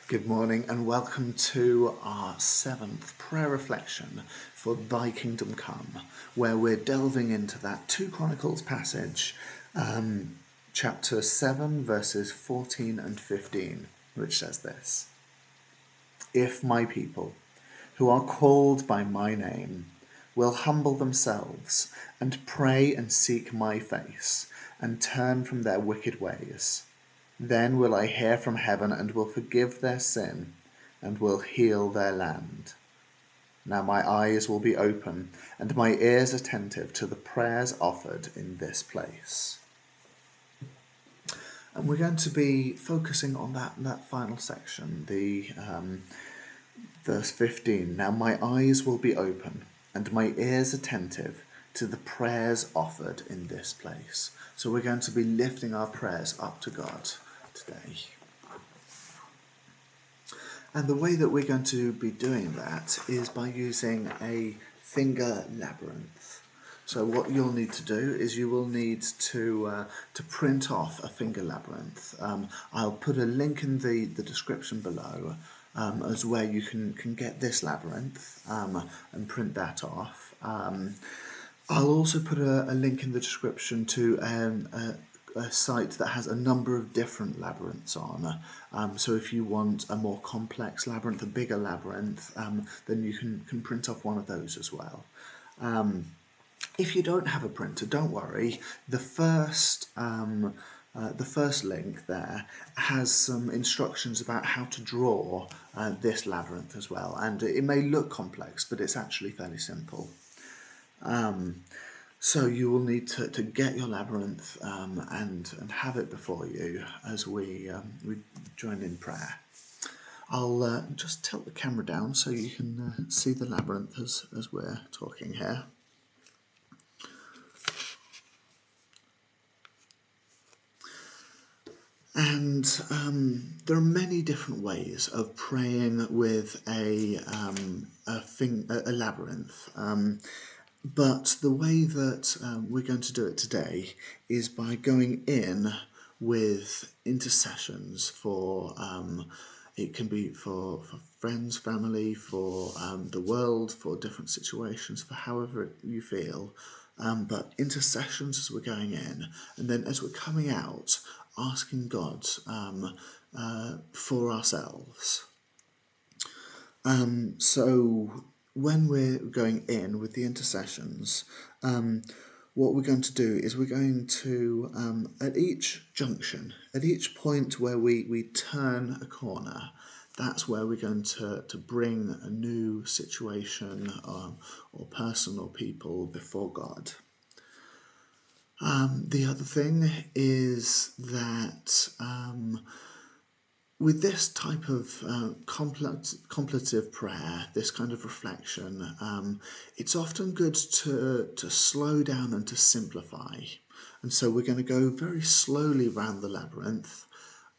Good morning and welcome to our seventh prayer reflection for Thy Kingdom Come, where we're delving into that 2 Chronicles passage, chapter 7, verses 14 and 15, which says this: If my people, who are called by my name, will humble themselves and pray and seek my face and turn from their wicked ways, then will I hear from heaven and will forgive their sin and will heal their land. Now my eyes will be open and my ears attentive to the prayers offered in this place. And we're going to be focusing on that final section, the verse 15. Now my eyes will be open and my ears attentive to the prayers offered in this place. So we're going to be lifting our prayers up to God today. And the way that we're going to be doing that is by using a finger labyrinth. So what you'll need to do is you will need to print off a finger labyrinth. I'll put a link in the description below as where you can get this labyrinth and print that off. I'll also put a link in the description to a site that has a number of different labyrinths on. So if you want a more complex labyrinth, a bigger labyrinth, then you can print off one of those as well. If you don't have a printer, don't worry. The first link there has some instructions about how to draw this labyrinth as well. And it may look complex, but it's actually fairly simple. So you will need to get your labyrinth and have it before you as we join in prayer. I'll just tilt the camera down so you can see the labyrinth as we're talking here. And there are many different ways of praying with a labyrinth. But the way that we're going to do it today is by going in with intercessions for, it can be for friends, family, for the world, for different situations, for however you feel. But intercessions as we're going in, and then as we're coming out, asking God for ourselves. So when we're going in with the intercessions, what we're going to do is we're going to, at each junction, at each point where we turn a corner, that's where we're going to bring a new situation or person or people before God. The other thing is that with this type of contemplative prayer, this kind of reflection, it's often good to slow down and to simplify. And so we're going to go very slowly around the labyrinth,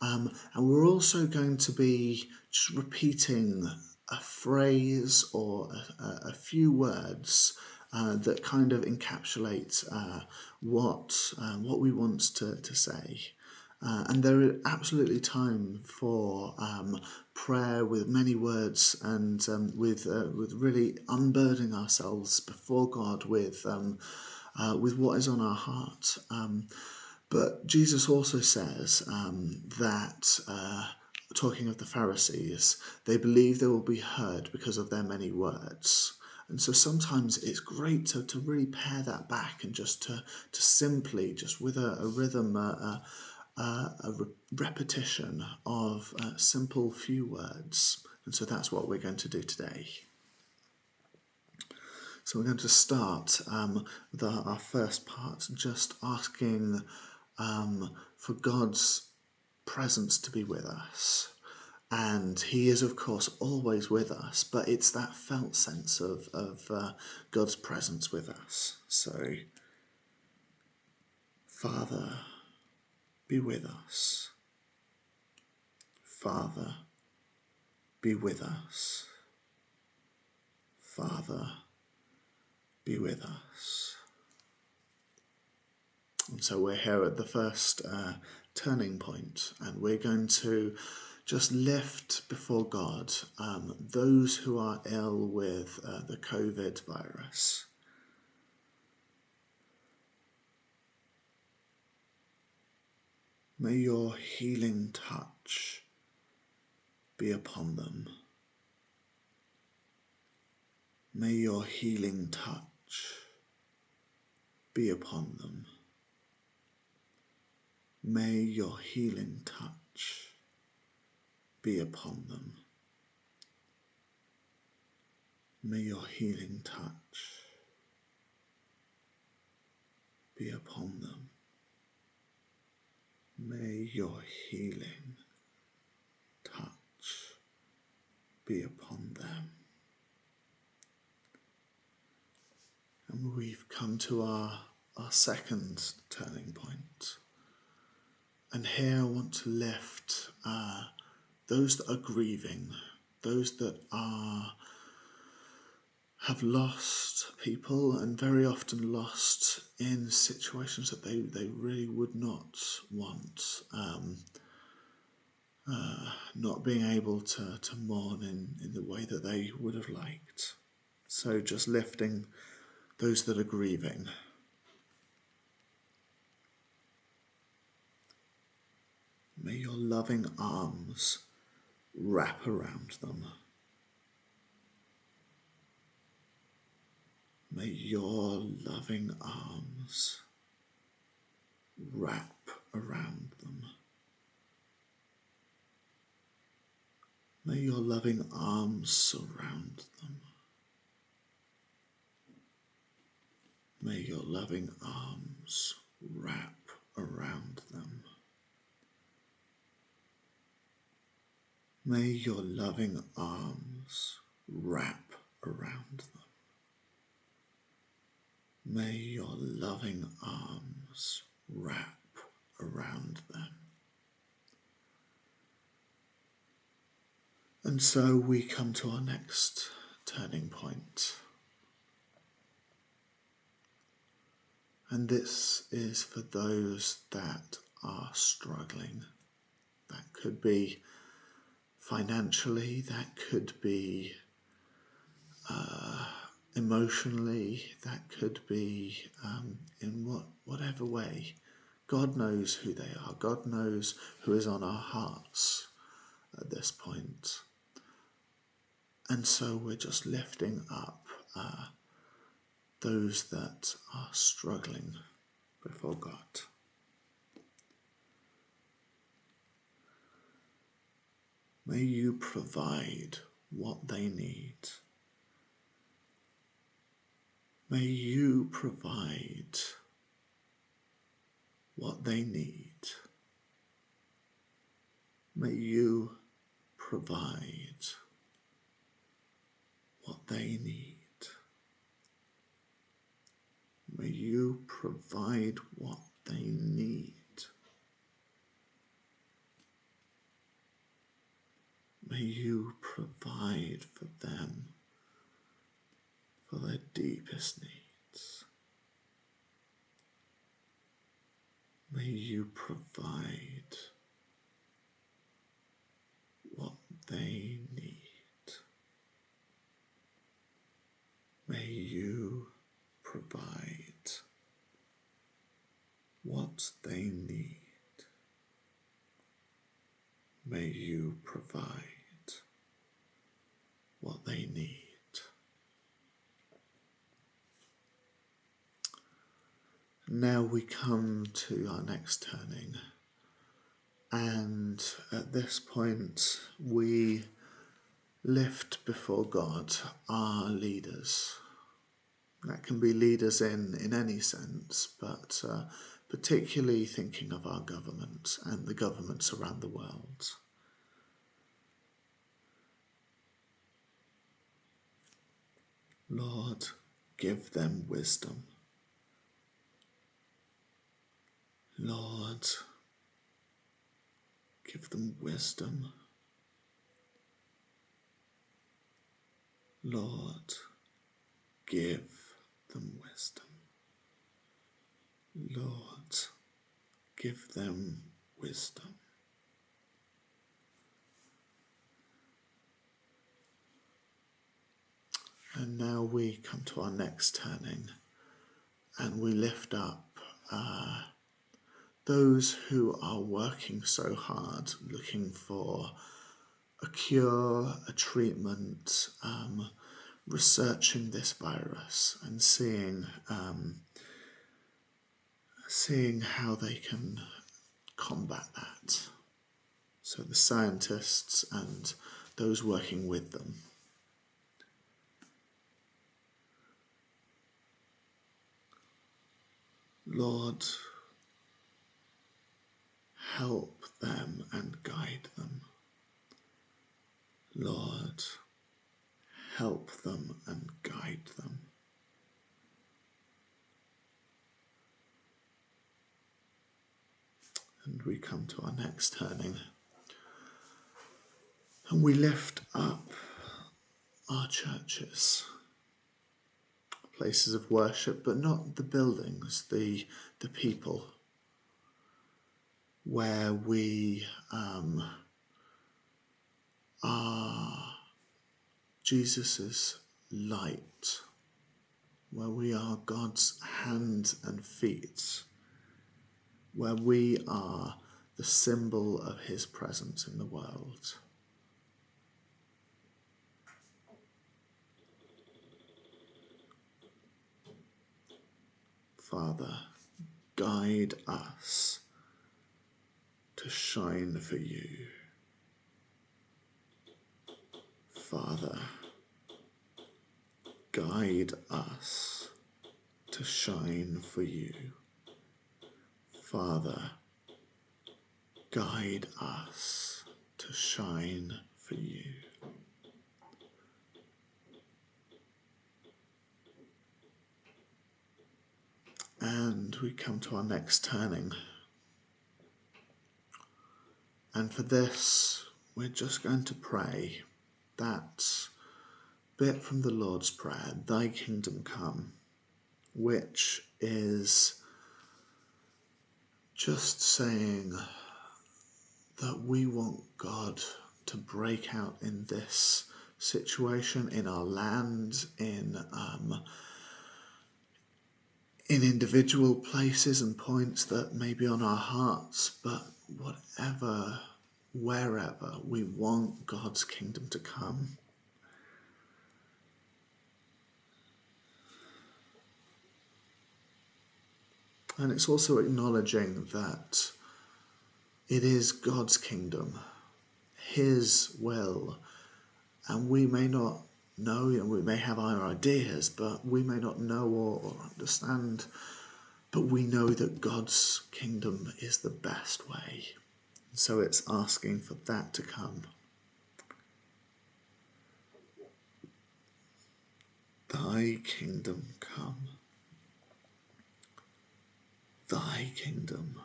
and we're also going to be just repeating a phrase or a few words that kind of encapsulate what we want to say. And there is absolutely time for prayer with many words and with really unburdening ourselves before God with what is on our heart. But Jesus also says that, talking of the Pharisees, they believe they will be heard because of their many words. And so sometimes it's great to really pare that back and just to simply, just with a rhythm, a repetition of simple few words. And so that's what we're going to do today. So we're going to start our first part, just asking for God's presence to be with us. And he is, of course, always with us, but it's that felt sense of God's presence with us. So, Father, be with us. Father, be with us. Father, be with us. And so we're here at the first turning point, and we're going to just lift before God those who are ill with the COVID virus. May your healing touch be upon them. May your healing touch be upon them. May your healing touch be upon them. May your healing touch be upon them. May your healing touch be upon them. And we've come to our second turning point. And here I want to lift those that are grieving, those that have lost people, and very often lost in situations that they really would not want. Not being able to mourn in the way that they would have liked. So just lifting those that are grieving. May your loving arms wrap around them. May your loving arms wrap around them. May your loving arms surround them. May your loving arms wrap around them. May your loving arms wrap around them. May your loving arms wrap around them. And so we come to our next turning point. And this is for those that are struggling. That could be financially, that could be emotionally, that could be in whatever way. God knows who they are. God knows who is on our hearts at this point. And so we're just lifting up those that are struggling before God. May you provide what they need. May you provide what they need. May you provide what they need. May you provide what they need. May you provide for them, for their deepest needs. May you provide what they need. May you provide what they need. May you provide what they need. Now we come to our next turning, and at this point we lift before God our leaders. That can be leaders in any sense, but particularly thinking of our government and the governments around the world. Lord, give them wisdom. Lord, give them wisdom. Lord, give them wisdom. Lord, give them wisdom. And now we come to our next turning, and we lift up those who are working so hard, looking for a cure, a treatment, researching this virus and seeing how they can combat that. So the scientists and those working with them. Lord, help them and guide them. Lord, help them and guide them. And we come to our next turning, and we lift up our churches, places of worship, but not the buildings, the people, where we are Jesus's light, where we are God's hands and feet, where we are the symbol of his presence in the world. Father, guide us to shine for you. Father, guide us to shine for you. Father, guide us to shine for you. And we come to our next turning. And for this, we're just going to pray that bit from the Lord's Prayer, thy kingdom come, which is just saying that we want God to break out in this situation, in our land, in individual places and points that may be on our hearts, but whatever, wherever, we want God's kingdom to come. And it's also acknowledging that it is God's kingdom, his will, and we may not know, and we may have our ideas, but we may not know or understand, but we know that God's kingdom is the best way. So it's asking for that to come. Thy kingdom come. Thy kingdom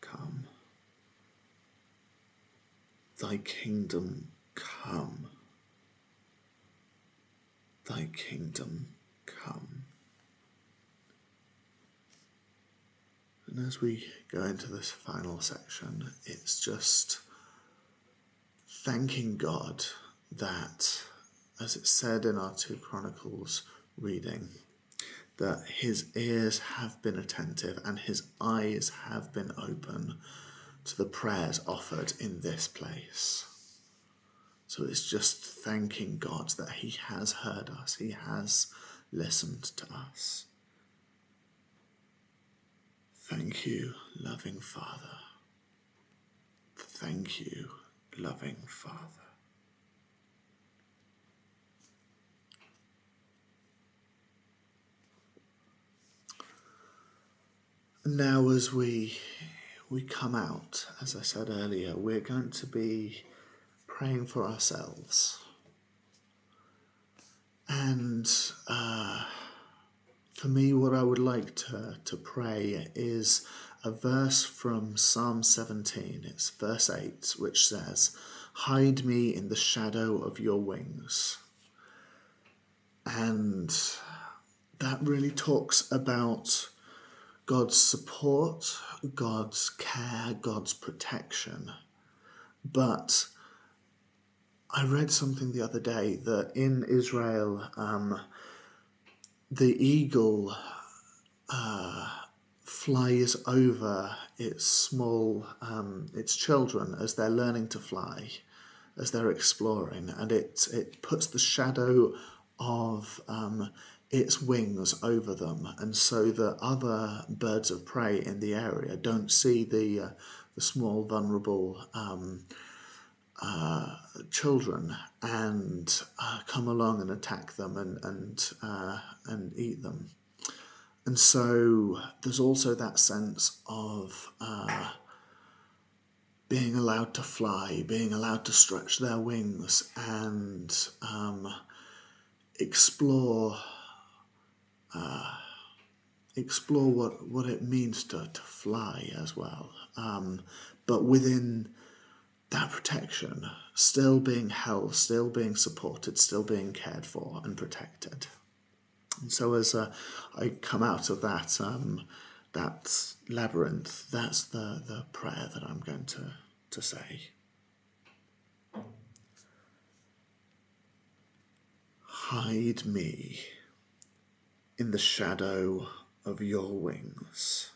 come. Thy kingdom come. Thy kingdom come. And as we go into this final section, it's just thanking God that, as it said in our 2 Chronicles reading, that his ears have been attentive and his eyes have been open to the prayers offered in this place. So it's just thanking God that he has heard us, he has listened to us. Thank you, loving Father. Thank you, loving Father. Now as we come out, as I said earlier, we're going to be praying for ourselves. And for me, what I would like to pray is a verse from Psalm 17. It's verse 8, which says, "Hide me in the shadow of your wings." And that really talks about God's support, God's care, God's protection. But I read something the other day that in Israel, the eagle flies over its children as they're learning to fly, as they're exploring, and it puts the shadow of its wings over them, and so that other birds of prey in the area don't see the small vulnerable children and come along and attack them and eat them. And so there's also that sense of being allowed to fly, being allowed to stretch their wings and explore what it means to fly as well. But within that protection, still being held, still being supported, still being cared for and protected. And so as I come out of that labyrinth, that's the prayer that I'm going to say. Hide me in the shadow of your wings.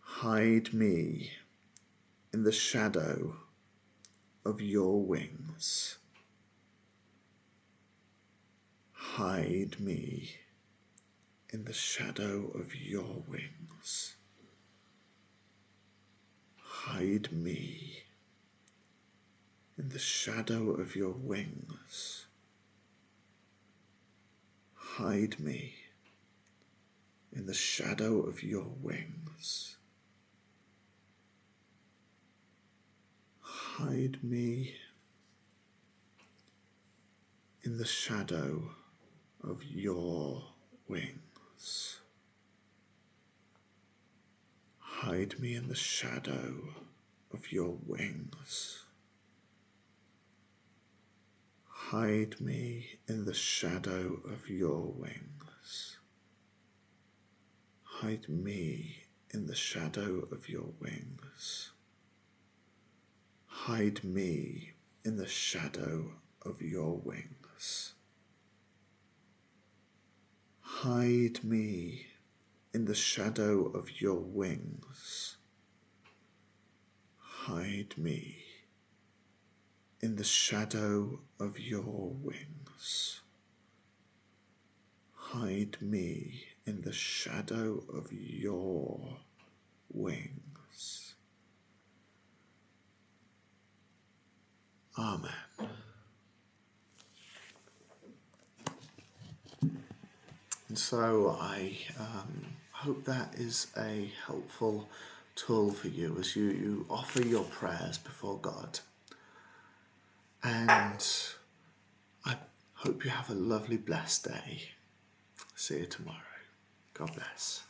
Hide me in the shadow of your wings. Hide me in the shadow of your wings. Hide me in the shadow of your wings. Hide me in the shadow of your wings. Hide me in the shadow of your wings. Hide me in the shadow of your wings. Hide me in the shadow of your wings. Hide me in the shadow of your wings. Hide me in the shadow of your wings. Hide me in the shadow of your wings. Hide me in the shadow of your wings. Hide me in the shadow of your wings. Amen. And so I hope that is a helpful tool for you as you offer your prayers before God. And I hope you have a lovely, blessed day. See you tomorrow. God bless.